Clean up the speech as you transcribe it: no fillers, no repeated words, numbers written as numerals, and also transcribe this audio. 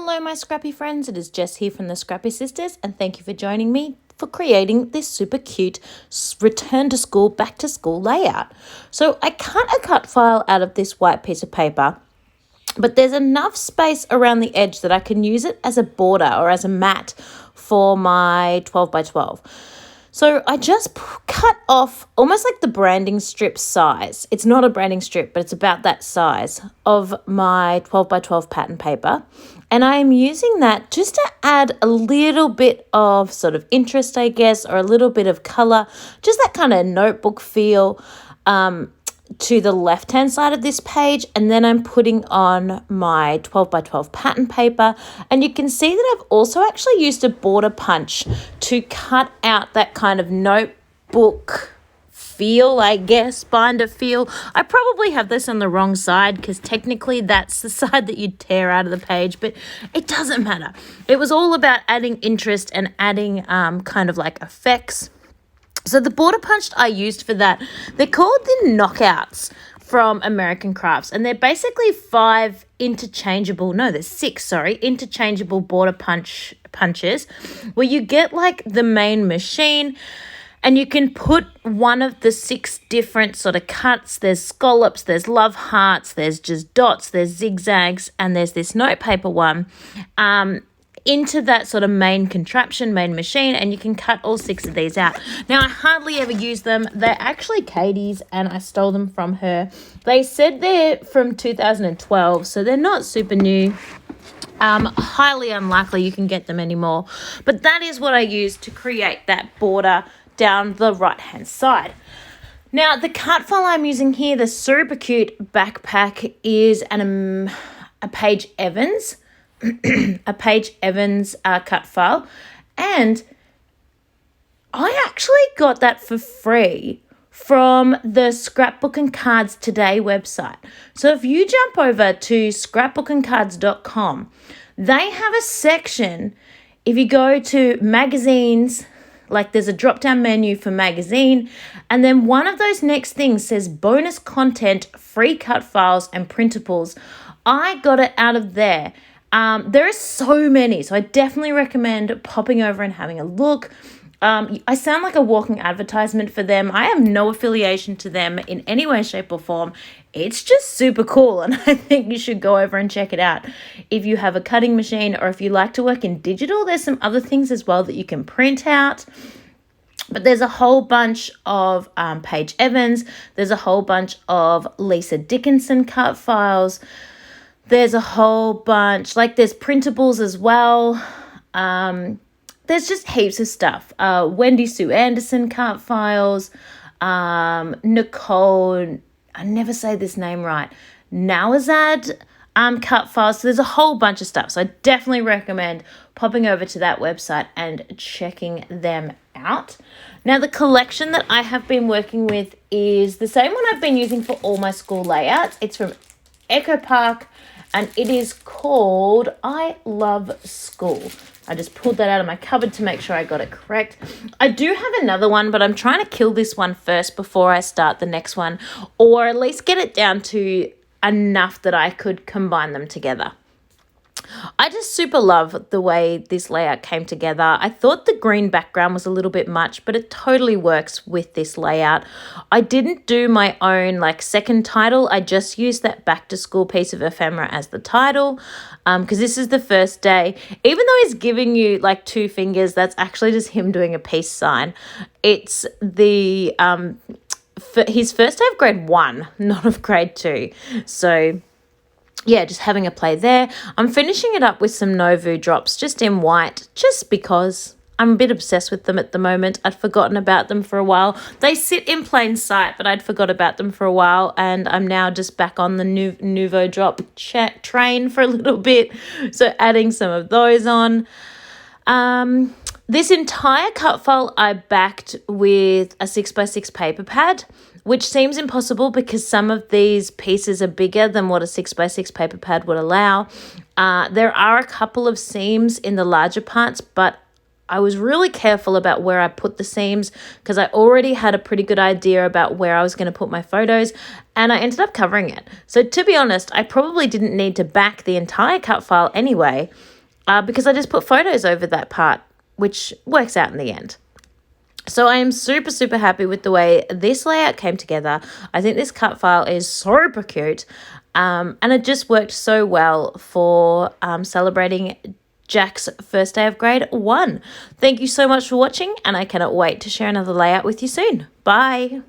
Hello, my Scrappy friends. It is Jess here from the Scrappy Sisters, and thank you for joining me for creating this super cute return to school, back to school layout. So I cut a cut file out of this white piece of paper, but there's enough space around the edge that I can use it as a border or as a mat for my 12 by 12. So I just cut off almost like the branding strip size. It's not a branding strip, but it's about that size of my 12 by 12 pattern paper. And I am using that just to add a little bit of sort of interest, I guess, or a little bit of color, just that kind of notebook feel to the left-hand side of this page. And then I'm putting on my 12 by 12 pattern paper. And you can see that I've also actually used a border punch to cut out that kind of notebook feel, I guess, binder feel. I probably have this on the wrong side because technically that's the side that you tear out of the page, but it doesn't matter. It was all about adding interest and adding kind of like effects. So the border punch I used for that, they're called the knockouts from American Crafts, and they're basically six interchangeable border punches where you get like the main machine and you can put one of the 6 different sort of cuts. There's scallops, there's love hearts, there's just dots, there's zigzags, and there's this notepaper one into that sort of main machine, and you can cut all 6 of these out. Now, I hardly ever use them. They're actually Katie's, and I stole them from her. They said they're from 2012, so they're not super new. Highly unlikely you can get them anymore. But that is what I used to create that border down the right-hand side. Now, the cut file I'm using here, the super cute backpack, is a Paige Evans cut file, and I actually got that for free from the Scrapbook and Cards Today website. So if you jump over to scrapbookandcards.com, they have a section. If you go to magazines, like there's a drop-down menu for magazine, and then one of those next things says bonus content, free cut files, and printables. I got it out of there. There are so many, so I definitely recommend popping over and having a look. I sound like a walking advertisement for them. I have no affiliation to them in any way, shape, or form. It's just super cool, and I think you should go over and check it out. If you have a cutting machine or if you like to work in digital, there's some other things as well that you can print out. But there's a whole bunch of Paige Evans. There's a whole bunch of Lisa Dickinson cut files. There's a whole bunch, like there's printables as well. There's just heaps of stuff. Wendy Sue Anderson cut files. Nicole, I never say this name right, Nawazad cut files. So there's a whole bunch of stuff. So I definitely recommend popping over to that website and checking them out. Now, the collection that I have been working with is the same one I've been using for all my school layouts. It's from Echo Park, and it is called I Love School. I just pulled that out of my cupboard to make sure I got it correct. I do have another one, but I'm trying to kill this one first before I start the next one, or at least get it down to enough that I could combine them together. I just super love the way this layout came together. I thought the green background was a little bit much, but it totally works with this layout. I didn't do my own second title. I just used that back to school piece of ephemera as the title because this is the first day. Even though he's giving you 2 fingers, that's actually just him doing a peace sign. It's the his first day of grade 1, not of grade 2. So yeah, just having a play there. I'm finishing it up with some Novu drops just in white, just because I'm a bit obsessed with them at the moment. I'd forgotten about them for a while. They sit in plain sight, but I'd forgot about them for a while, and I'm now just back on the Nuvo drop train for a little bit, so adding some of those on. This entire cut file I backed with a 6x6 paper pad, which seems impossible because some of these pieces are bigger than what a 6x6 paper pad would allow. There are a couple of seams in the larger parts, but I was really careful about where I put the seams because I already had a pretty good idea about where I was going to put my photos, and I ended up covering it. So to be honest, I probably didn't need to back the entire cut file anyway, because I just put photos over that part, which works out in the end. So I am super, super happy with the way this layout came together. I think this cut file is super cute. And it just worked so well for celebrating Jack's first day of grade 1. Thank you so much for watching, and I cannot wait to share another layout with you soon. Bye.